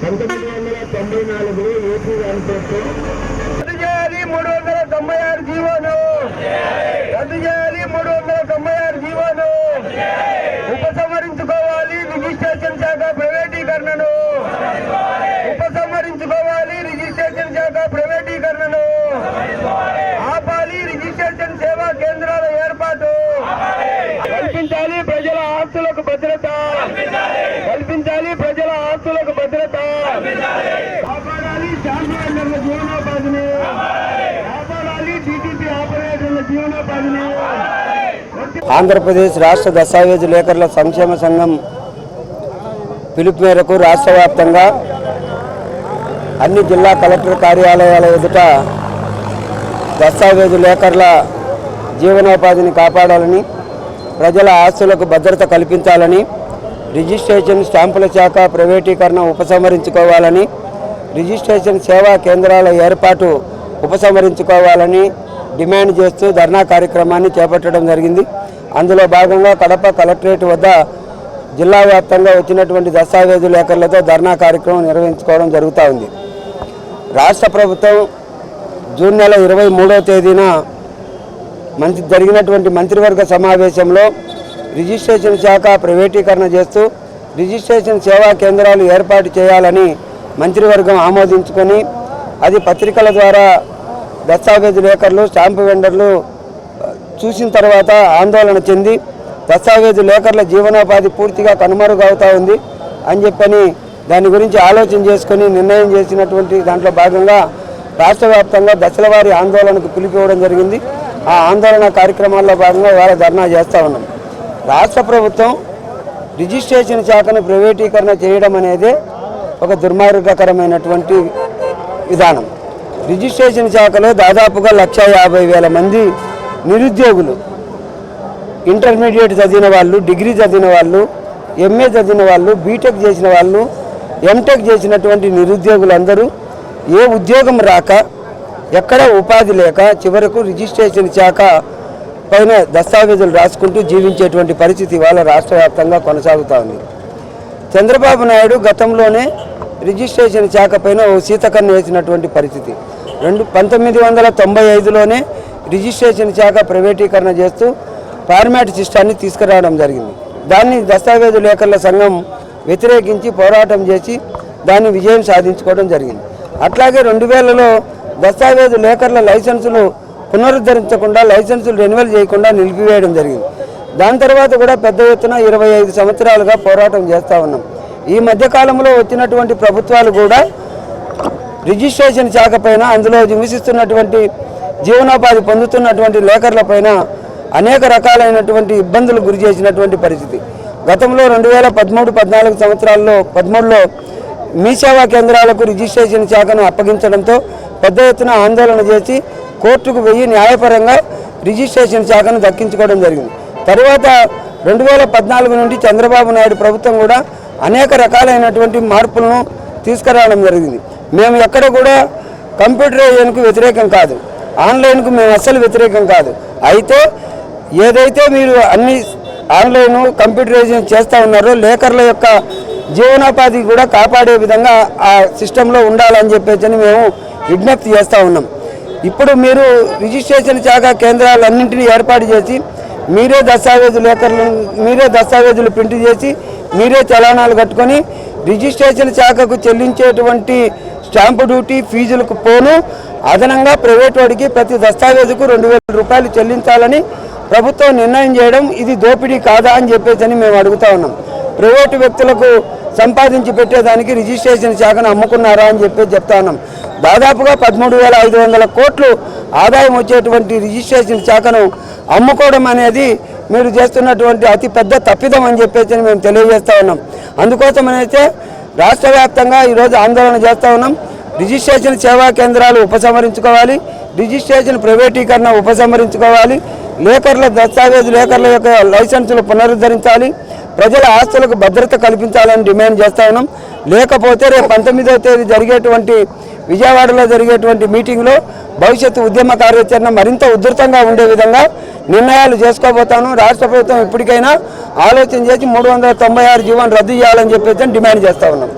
1994 AP Venkateswara రద్దు చేయాలి 396 జీవోను రద్దు చేయాలి 396 జీవోను ఉపసంహరించుకోవాలి రిజిస్ట్రేషన్ శాఖ ప్రైవేటీకరణను ఉపసంహరించుకోవాలి రిజిస్ట్రేషన్ శాఖ ప్రైవేటీకరణను ఆపాలి రిజిస్ట్రేషన్ సేవా కేంద్రాల ఏర్పాటు కల్పించాలి ప్రజల ఆస్తులకు భద్రత కల్పించాలి ప్రజల ఆస్తులకు భద్రత కాపాడాలి స్టాంప్ వెండర్ల జీవనోపాధిని కాపాడాలి టీటీపీ ఆపరేటర్ల జీవనోపాధిని ఆంధ్రప్రదేశ్ రాష్ట్ర దస్తావేజు లేఖరుల సంక్షేమ సంఘం పిలుపు మేరకు రాష్ట్ర వ్యాప్తంగా అన్ని జిల్లా కలెక్టర్ కార్యాలయాల ఎదుట దస్తావేజు లేఖరుల జీవనోపాధిని కాపాడాలని ప్రజల ఆస్తులకు భద్రత కల్పించాలని రిజిస్ట్రేషన్ స్టాంపుల శాఖ ప్రైవేటీకరణ ఉపసంహరించుకోవాలని రిజిస్ట్రేషన్ సేవా కేంద్రాల ఏర్పాటు ఉపసంహరించుకోవాలని డిమాండ్ చేస్తూ ధర్నా కార్యక్రమాన్ని చేపట్టడం జరిగింది. అందులో భాగంగా కడప కలెక్టరేట్ వద్ద జిల్లా వ్యాప్తంగా వచ్చినటువంటి దస్తావేజు లేఖరులతో ధర్నా కార్యక్రమం నిర్వహించుకోవడం జరుగుతూ ఉంది. రాష్ట్ర ప్రభుత్వం జూన్ నెల 23వ తేదీన జరిగినటువంటి మంత్రివర్గ సమావేశంలో రిజిస్ట్రేషన్ శాఖ ప్రైవేటీకరణ చేస్తూ రిజిస్ట్రేషన్ సేవా కేంద్రాలు ఏర్పాటు చేయాలని మంత్రివర్గం ఆమోదించుకొని అది పత్రికల ద్వారా దస్తావేజు లేఖరులు స్టాంపు వెండర్లు చూసిన తర్వాత ఆందోళన చెంది దస్తావేజు లేఖరుల జీవనోపాధి పూర్తిగా కనుమరుగవుతూ ఉంది అని చెప్పని దాని గురించి ఆలోచన చేసుకొని నిర్ణయం చేసినటువంటి దాంట్లో భాగంగా రాష్ట్ర వ్యాప్తంగా దశల వారీ ఆందోళనకు పిలిపివ్వడం జరిగింది. ఆ ఆందోళన కార్యక్రమాల్లో భాగంగా ఇవాళ ధర్నా చేస్తూ ఉన్నాం. రాష్ట్ర ప్రభుత్వం రిజిస్ట్రేషన్ శాఖను ప్రైవేటీకరణ చేయడం అనేది ఒక దుర్మార్గకరమైనటువంటి విధానం. రిజిస్ట్రేషన్ శాఖలో దాదాపుగా 150,000 మంది నిరుద్యోగులు, ఇంటర్మీడియట్ చదివిన వాళ్ళు, డిగ్రీ చదివిన వాళ్ళు, ఎంఏ చదివిన వాళ్ళు, బీటెక్ చేసిన వాళ్ళు, ఎంటెక్ చేసినటువంటి నిరుద్యోగులందరూ ఏ ఉద్యోగం రాక ఎక్కడ ఉపాధి లేక చివరకు రిజిస్ట్రేషన్ శాఖ పైన దస్తావేజులు రాసుకుంటూ జీవించేటువంటి పరిస్థితి ఇవాళ రాష్ట్ర వ్యాప్తంగా కొనసాగుతూ ఉంది. చంద్రబాబు నాయుడు గతంలోనే రిజిస్ట్రేషన్ శాఖ పైన ఓ సీతకన్ను వేసినటువంటి పరిస్థితి. 1995లోనే రిజిస్ట్రేషన్ శాఖ ప్రైవేటీకరణ చేస్తూ ఫార్మాట్ సిస్టాన్ని తీసుకురావడం జరిగింది. దాన్ని దస్తావేజు లేఖరుల సంఘం వ్యతిరేకించి పోరాటం చేసి దాన్ని విజయం సాధించుకోవడం జరిగింది. అట్లాగే 2000లో దస్తావేజు లేఖరుల లైసెన్సులు పునరుద్ధరించకుండా లైసెన్సులు రెన్యువల్ చేయకుండా నిలిపివేయడం జరిగింది. దాని తర్వాత కూడా పెద్ద ఎత్తున 25 సంవత్సరాలుగా పోరాటం చేస్తూ ఉన్నాం. ఈ మధ్యకాలంలో వచ్చినటువంటి ప్రభుత్వాలు కూడా రిజిస్ట్రేషన్ శాఖ పైన అందులో నివసిస్తున్నటువంటి జీవనోపాధి పొందుతున్నటువంటి లేఖరుల పైన అనేక రకాలైనటువంటి ఇబ్బందులు గురి చేసినటువంటి పరిస్థితి. గతంలో 2013-14 సంవత్సరాల్లో 13లో మీ సేవా కేంద్రాలకు రిజిస్ట్రేషన్ శాఖను అప్పగించడంతో పెద్ద ఎత్తున ఆందోళన చేసి కోర్టుకు వెయ్యి న్యాయపరంగా రిజిస్ట్రేషన్ శాఖను దక్కించుకోవడం జరిగింది. తర్వాత 2014 నుండి చంద్రబాబు నాయుడు ప్రభుత్వం కూడా అనేక రకాలైనటువంటి మార్పులను తీసుకురావడం జరిగింది. మేము ఎక్కడ కూడా కంప్యూటరైజేషన్కు వ్యతిరేకం కాదు, ఆన్లైన్కు మేము అస్సలు వ్యతిరేకం కాదు. అయితే ఏదైతే మీరు అన్ని ఆన్లైన్ కంప్యూటరైజేషన్ చేస్తూ ఉన్నారో లేఖరుల యొక్క జీవనోపాధి కూడా కాపాడే విధంగా ఆ సిస్టంలో ఉండాలని చెప్పేసి మేము విజ్ఞప్తి చేస్తూ ఉన్నాం. ఇప్పుడు మీరు రిజిస్ట్రేషన్ శాఖ కేంద్రాలన్నింటినీ ఏర్పాటు చేసి మీరే దస్తావేజులు ప్రింట్ చేసి మీరే చలానాలు కట్టుకొని రిజిస్ట్రేషన్ శాఖకు చెల్లించేటువంటి స్టాంపు డ్యూటీ ఫీజులకు పోను అదనంగా ప్రైవేట్ వాడికి ప్రతి దస్తావేజుకు 2,000 రూపాయలు చెల్లించాలని ప్రభుత్వం నిర్ణయం చేయడం ఇది దోపిడీ కాదా అని చెప్పేసి మేము అడుగుతా ఉన్నాం. ప్రైవేటు వ్యక్తులకు సంపాదించి పెట్టేదానికి రిజిస్ట్రేషన్ శాఖను అమ్ముకున్నారా అని చెప్పేసి చెప్తా ఉన్నాం. దాదాపుగా 13,500 కోట్లు ఆదాయం వచ్చేటువంటి రిజిస్ట్రేషన్ శాఖను అమ్ముకోవడం అనేది మీరు చేస్తున్నటువంటి అతి పెద్ద తప్పిదం అని చెప్పేసి మేము తెలియజేస్తూ ఉన్నాం. అందుకోసమైతే రాష్ట్ర వ్యాప్తంగా ఈరోజు ఆందోళన చేస్తూ ఉన్నాం. రిజిస్ట్రేషన్ సేవా కేంద్రాలు ఉపసంహరించుకోవాలి, రిజిస్ట్రేషన్ ప్రైవేటీకరణ ఉపసంహరించుకోవాలి, లేఖరుల దస్తావేజు లేఖరుల యొక్క లైసెన్సులు పునరుద్ధరించాలి, ప్రజల ఆస్తులకు భద్రత కల్పించాలని డిమాండ్ చేస్తూ ఉన్నాం. లేకపోతే రేపు 19వ తేదీ జరిగేటువంటి విజయవాడలో జరిగేటువంటి మీటింగ్లో భవిష్యత్తు ఉద్యమ కార్యాచరణ మరింత ఉధృతంగా ఉండే విధంగా నిర్ణయాలు చేసుకోబోతాను. రాష్ట్ర ప్రభుత్వం ఇప్పటికైనా ఆలోచన చేసి 396 జీవోను రద్దు చేయాలని చెప్పేసి డిమాండ్ చేస్తూ ఉన్నాం.